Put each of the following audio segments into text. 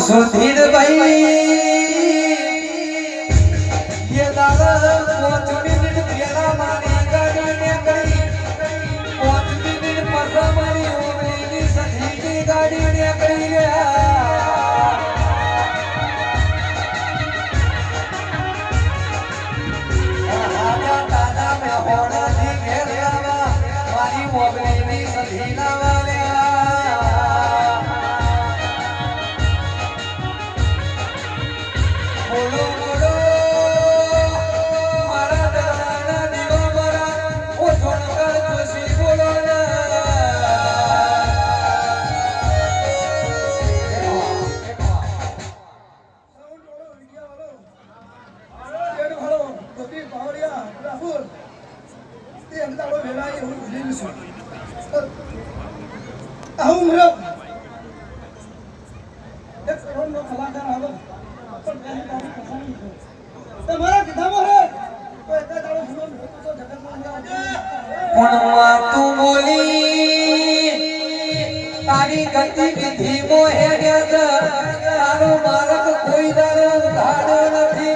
સુધીર ભાઈ ये दादा પોચડી દિન પેલા મારી ગાડીને કરી પોચડી દિન પાછા મારી ઓમલીની સખીની ગાડીને કરી ગયા આજા દાદા મે હોણાથી ઘેર આવા મારી ઓમલીની સખીના વાલ્યા બોલો બોલો તું બોલી તારી ગતિવિધિ મોહે તારો માર્ગ કોઈ દાડો ધાડો નથી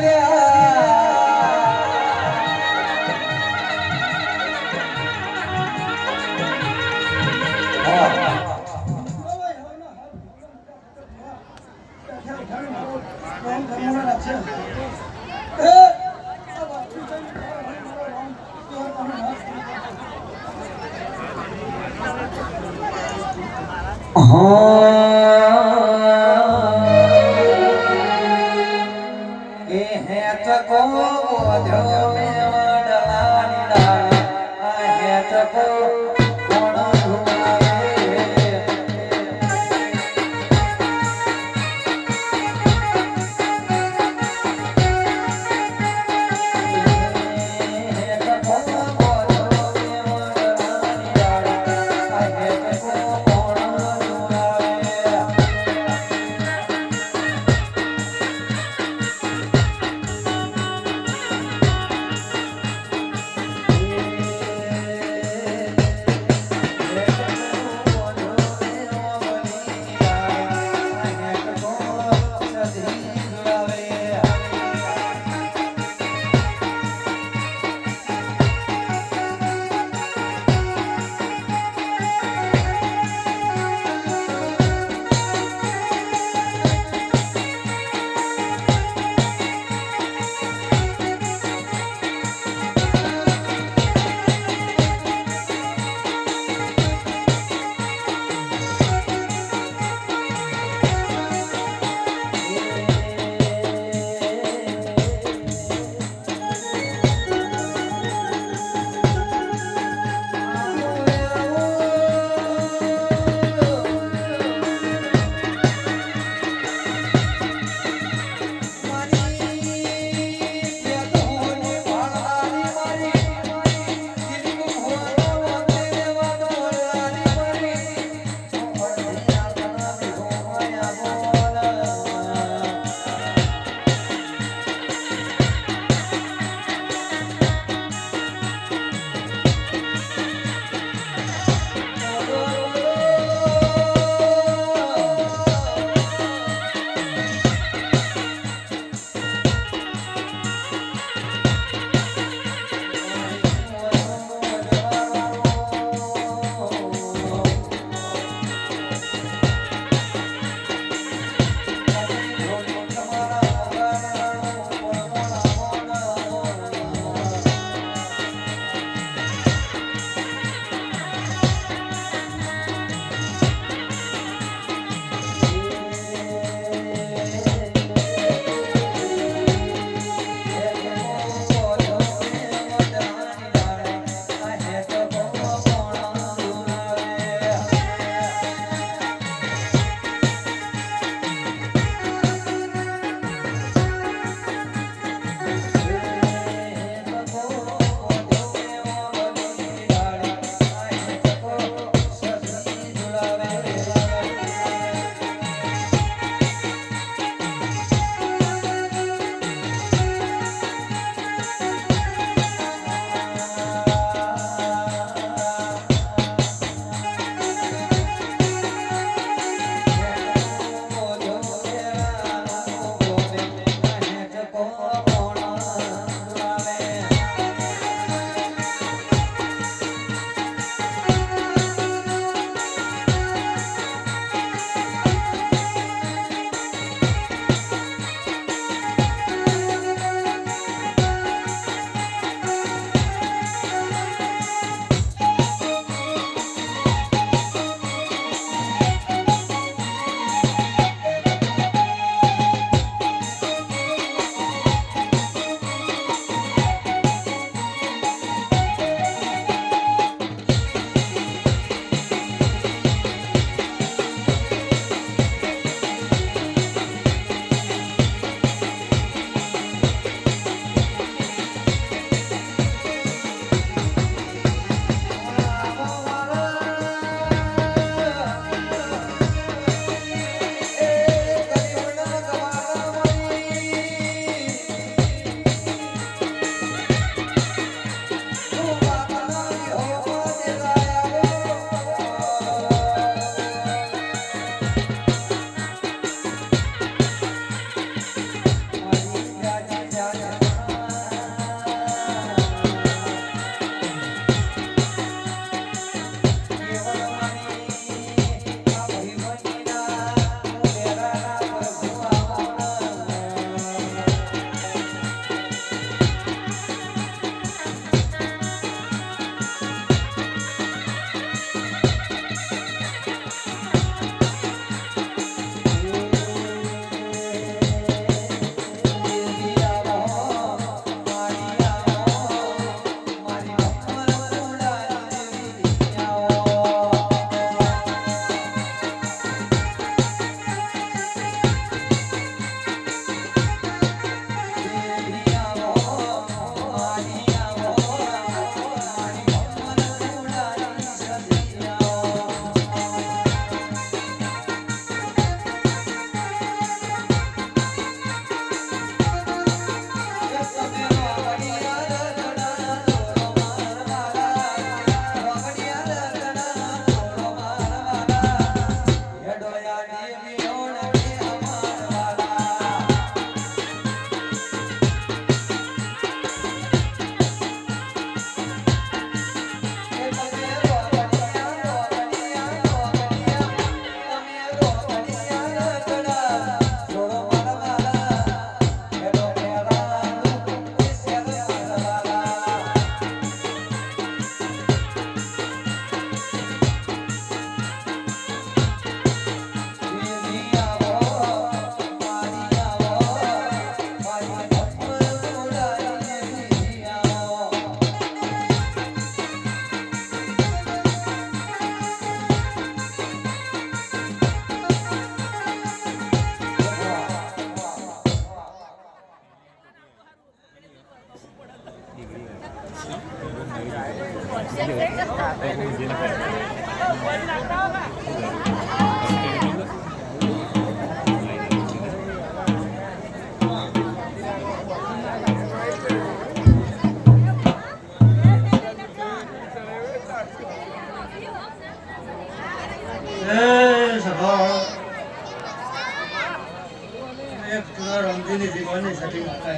એક ચુનાર રમજીની જીવનની સતી માતા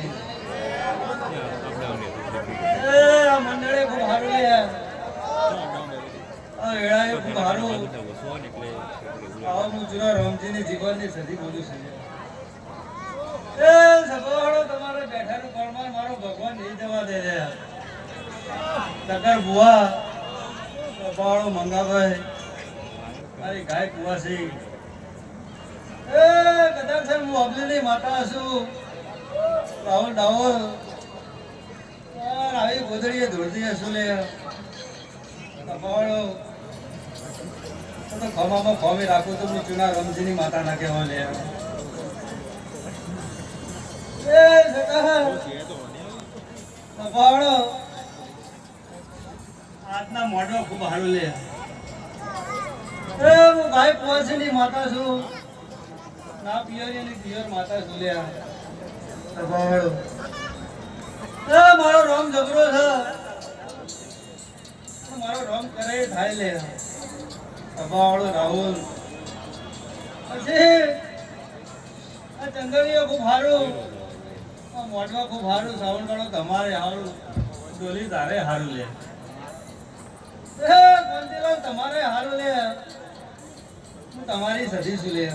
એ આ મંડળે ખૂબ સારું લે આ વેળાએ ખૂબ સારું આવો હું ચુનાર રમજીની જીવનની સતી બોલું છું એ સગવાળો તમારે બેઠાનું પરમાર મારો ભગવાન નહીં જવા દે રે ટકર બુઆ સગવાળો મંગાભાઈ મારી ગાય કુવાસી એ કદાચ છે હું અબલીની માતા છું રાહુલ ડાવલ આવી ગોદડીએ ધોળતી હશું લે સગવાળો તો ખમામાં ખોમી રાખું તો હું ચુના રમજીની માતા ના કહેવા લે આજના મોઢો ખૂબ સારું લે હું ભાઈ પોસની માતા છું ના પિયરની પિયર માતા છું લે મારો રોમ જબરો છે મારો રોમ કરે થાય લે સભાવાળો રાહુલ પછી આ ચંદડીઓ ખૂબ સારું મોઢવા ખૂબ સારું સાવણ કાળો તમારે સારું ડોલી તારે સારું લે તમારે સારું લે હું તમારી સધી છું લે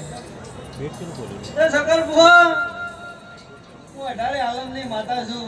સકર બુઆ હું 18 આલમની માતા છું